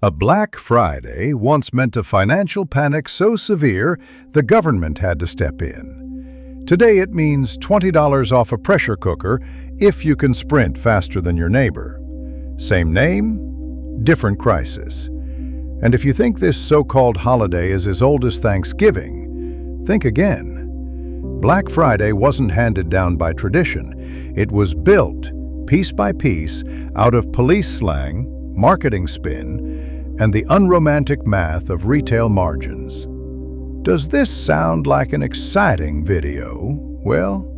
A Black Friday once meant a financial panic so severe the government had to step in. Today it means $20 off a pressure cooker if you can sprint faster than your neighbor. Same name, different crisis. And if you think this so-called holiday is as old as Thanksgiving, think again. Black Friday wasn't handed down by tradition. It was built, piece by piece, out of police slang, marketing spin, and the unromantic math of retail margins. Does this sound like an exciting video? Well,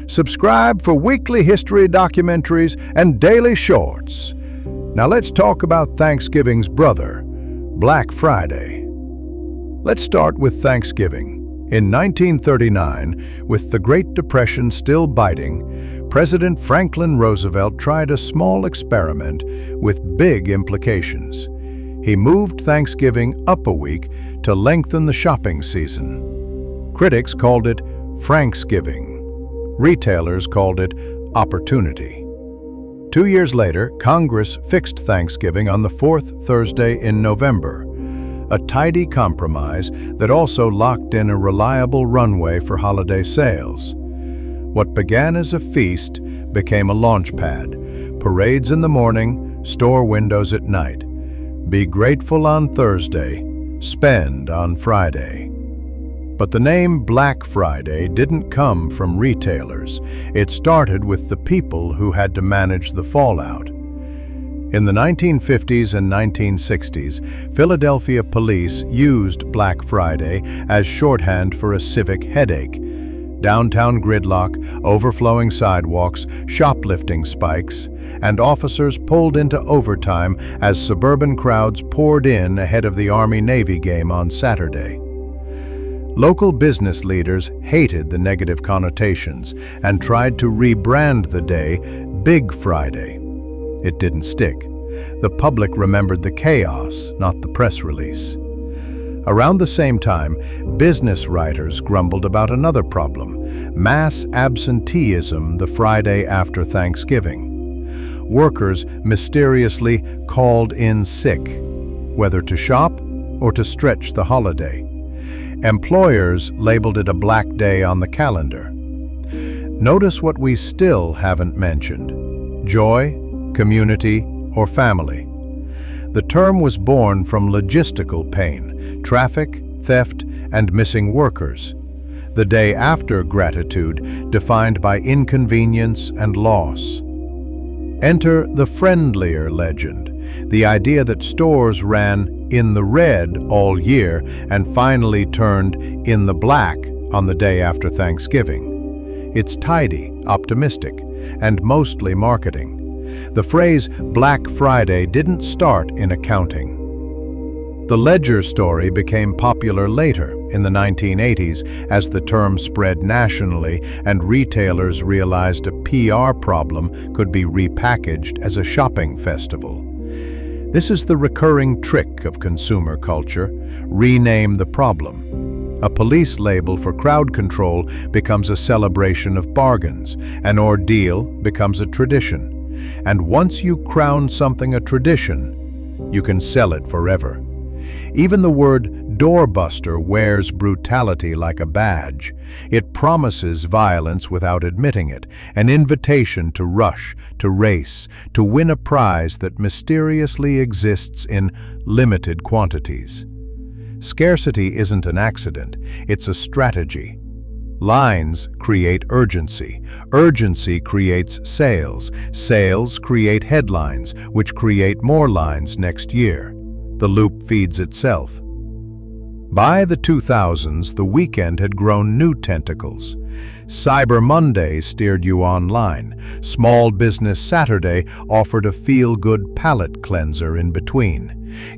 subscribe for weekly history documentaries and daily shorts. Now let's talk about Thanksgiving's brother, Black Friday. Let's start with Thanksgiving. In 1939, with the Great Depression still biting, President Franklin Roosevelt tried a small experiment with big implications. He moved Thanksgiving up a week to lengthen the shopping season. Critics called it Franksgiving. Retailers called it opportunity. 2 years later, Congress fixed Thanksgiving on the fourth Thursday in November, a tidy compromise that also locked in a reliable runway for holiday sales. What began as a feast became a launch pad. Parades in the morning, store windows at night. Be grateful on Thursday, spend on Friday. But the name Black Friday didn't come from retailers. It started with the people who had to manage the fallout. In the 1950s and 1960s, Philadelphia police used Black Friday as shorthand for a civic headache. Downtown gridlock, overflowing sidewalks, shoplifting spikes, and officers pulled into overtime as suburban crowds poured in ahead of the Army-Navy game on Saturday. Local business leaders hated the negative connotations and tried to rebrand the day Big Friday. It didn't stick. The public remembered the chaos, not the press release. Around the same time, business writers grumbled about another problem: mass absenteeism the Friday after Thanksgiving. Workers mysteriously called in sick, whether to shop or to stretch the holiday. Employers labeled it a black day on the calendar. Notice what we still haven't mentioned: joy, community, or family. The term was born from logistical pain, traffic, theft, and missing workers. The day after gratitude, defined by inconvenience and loss. Enter the friendlier legend, the idea that stores ran in the red all year and finally turned in the black on the day after Thanksgiving. It's tidy, optimistic, and mostly marketing. The phrase Black Friday didn't start in accounting. The ledger story became popular later, in the 1980s, as the term spread nationally and retailers realized a PR problem could be repackaged as a shopping festival. This is the recurring trick of consumer culture: rename the problem. A police label for crowd control becomes a celebration of bargains. An ordeal becomes a tradition. And once you crown something a tradition, you can sell it forever. Even the word doorbuster wears brutality like a badge. It promises violence without admitting it, an invitation to rush, to race, to win a prize that mysteriously exists in limited quantities. Scarcity isn't an accident, it's a strategy. Lines create urgency. Urgency creates sales. Sales create headlines, which create more lines next year. The loop feeds itself. By the 2000s, the weekend had grown new tentacles. Cyber Monday steered you online. Small Business Saturday offered a feel-good palate cleanser in between.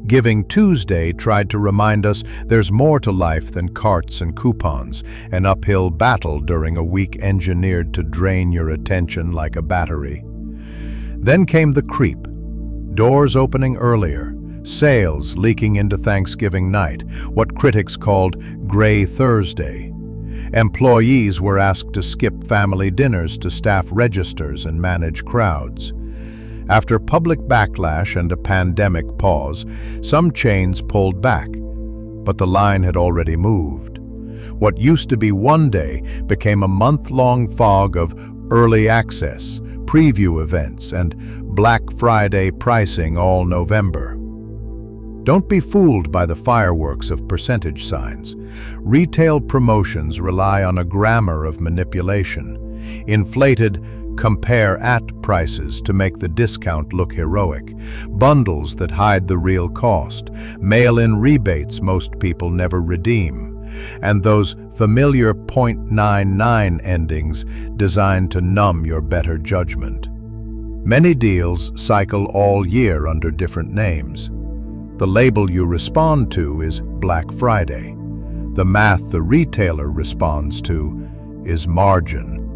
Giving Tuesday tried to remind us there's more to life than carts and coupons, an uphill battle during a week engineered to drain your attention like a battery. Then came the creep. Doors opening earlier. Sales leaking into Thanksgiving night, what critics called Gray Thursday. Employees were asked to skip family dinners to staff registers and manage crowds. After public backlash and a pandemic pause, some chains pulled back, but the line had already moved. What used to be one day became a month-long fog of early access, preview events, and Black Friday pricing all November. Don't be fooled by the fireworks of percentage signs. Retail promotions rely on a grammar of manipulation. Inflated compare-at prices to make the discount look heroic, bundles that hide the real cost, mail-in rebates most people never redeem, and those familiar .99 endings designed to numb your better judgment. Many deals cycle all year under different names. The label you respond to is Black Friday. The math the retailer responds to is margin.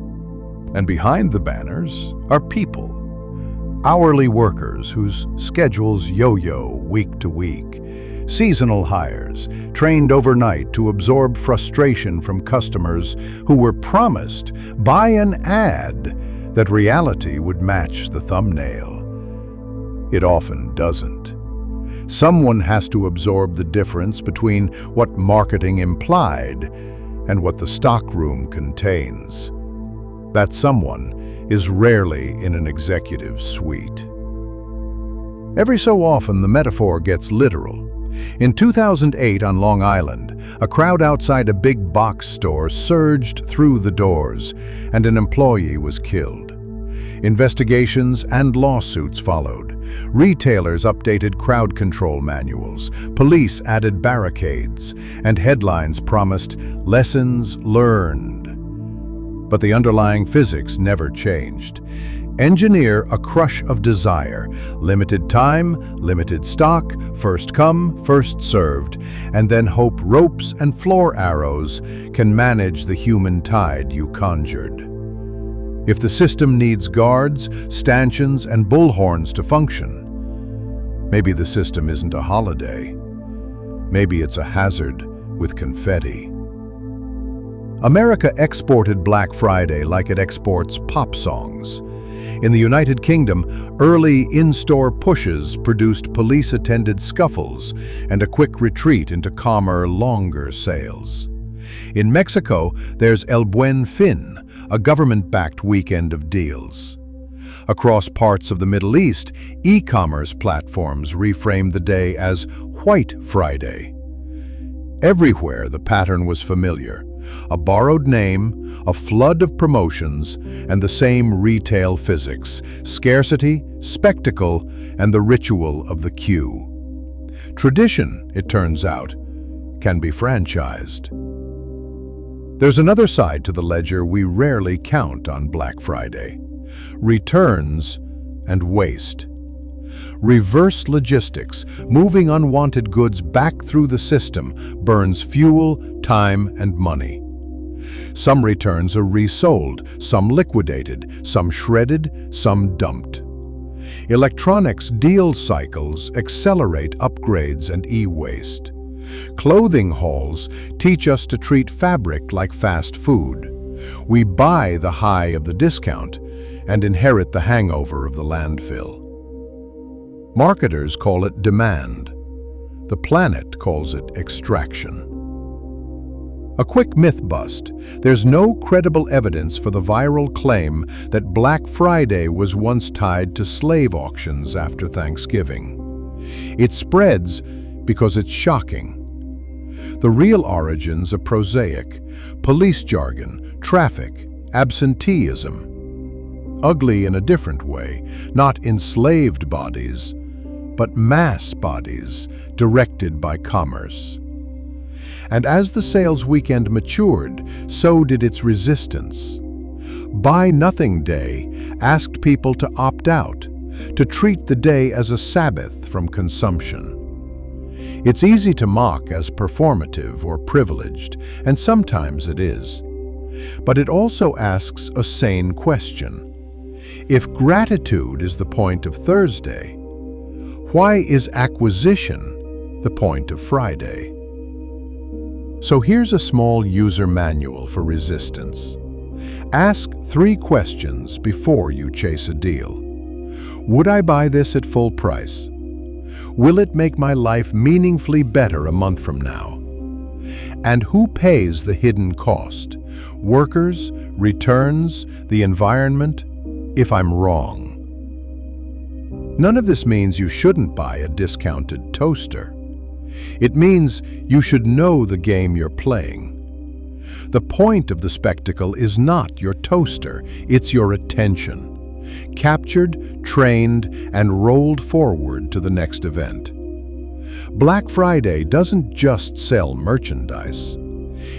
And behind the banners are people. Hourly workers whose schedules yo-yo week to week. Seasonal hires, trained overnight to absorb frustration from customers who were promised by an ad that reality would match the thumbnail. It often doesn't. Someone has to absorb the difference between what marketing implied and what the stockroom contains. That someone is rarely in an executive suite. Every so often, the metaphor gets literal. In 2008 on Long Island, a crowd outside a big box store surged through the doors, and an employee was killed. Investigations and lawsuits followed. Retailers updated crowd control manuals, police added barricades, and headlines promised lessons learned. But the underlying physics never changed. Engineer a crush of desire, limited time, limited stock, first come, first served, and then hope ropes and floor arrows can manage the human tide you conjured. If the system needs guards, stanchions, and bullhorns to function, maybe the system isn't a holiday. Maybe it's a hazard with confetti. America exported Black Friday like it exports pop songs. In the United Kingdom, early in-store pushes produced police-attended scuffles and a quick retreat into calmer, longer sales. In Mexico, there's El Buen Fin, a government-backed weekend of deals. Across parts of the Middle East, e-commerce platforms reframed the day as White Friday. Everywhere the pattern was familiar. A borrowed name, a flood of promotions, and the same retail physics, scarcity, spectacle, and the ritual of the queue. Tradition, it turns out, can be franchised. There's another side to the ledger we rarely count on Black Friday: returns and waste. Reverse logistics, moving unwanted goods back through the system, burns fuel, time, and money. Some returns are resold, some liquidated, some shredded, some dumped. Electronics deal cycles accelerate upgrades and e-waste. Clothing hauls teach us to treat fabric like fast food. We buy the high of the discount and inherit the hangover of the landfill. Marketers call it demand. The planet calls it extraction. A quick myth bust. There's no credible evidence for the viral claim that Black Friday was once tied to slave auctions after Thanksgiving. It spreads because it's shocking. The real origins are prosaic: police jargon, traffic, absenteeism. Ugly in a different way, not enslaved bodies, but mass bodies directed by commerce. And as the sales weekend matured, so did its resistance. Buy Nothing Day asked people to opt out, to treat the day as a Sabbath from consumption. It's easy to mock as performative or privileged, and sometimes it is. But it also asks a sane question. If gratitude is the point of Thursday, why is acquisition the point of Friday? So here's a small user manual for resistance. Ask 3 questions before you chase a deal. Would I buy this at full price? Will it make my life meaningfully better a month from now? And who pays the hidden cost? Workers, returns, the environment, if I'm wrong? None of this means you shouldn't buy a discounted toaster. It means you should know the game you're playing. The point of the spectacle is not your toaster, it's your attention, captured, trained, and rolled forward to the next event. Black Friday doesn't just sell merchandise.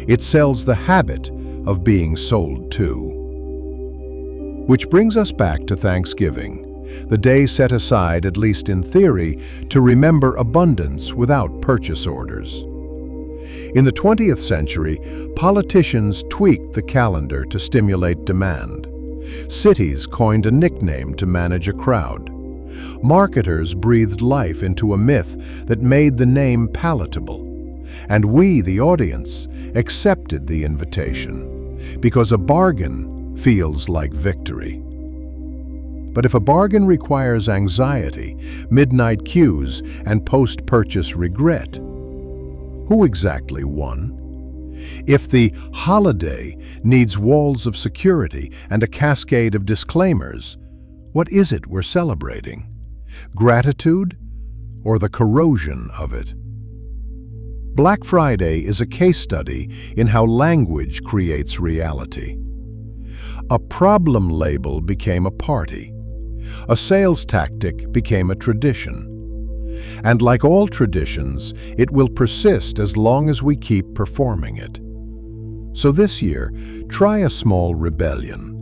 It sells the habit of being sold to. Which brings us back to Thanksgiving, the day set aside, at least in theory, to remember abundance without purchase orders. In the 20th century, politicians tweaked the calendar to stimulate demand. Cities coined a nickname to manage a crowd. Marketers breathed life into a myth that made the name palatable. And we, the audience, accepted the invitation, because a bargain feels like victory. But if a bargain requires anxiety, midnight queues, and post-purchase regret, who exactly won? If the holiday needs walls of security and a cascade of disclaimers, what is it we're celebrating? Gratitude or the corrosion of it? Black Friday is a case study in how language creates reality. A problem label became a party. A sales tactic became a tradition. And like all traditions, it will persist as long as we keep performing it. So this year, try a small rebellion.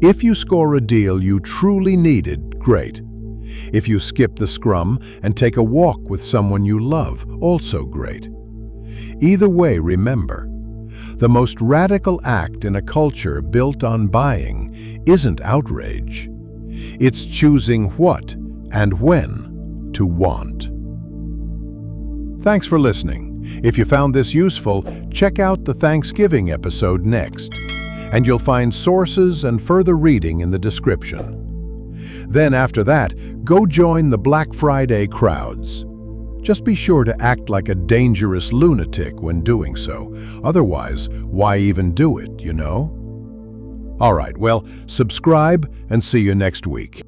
If you score a deal you truly needed, great. If you skip the scrum and take a walk with someone you love, also great. Either way, remember, the most radical act in a culture built on buying isn't outrage. It's choosing what and when to want. Thanks for listening. If you found this useful, check out the Thanksgiving episode next, and you'll find sources and further reading in the description. Then after that, go join the Black Friday crowds. Just be sure to act like a dangerous lunatic when doing so. Otherwise, why even do it, you know? All right, well, subscribe and see you next week.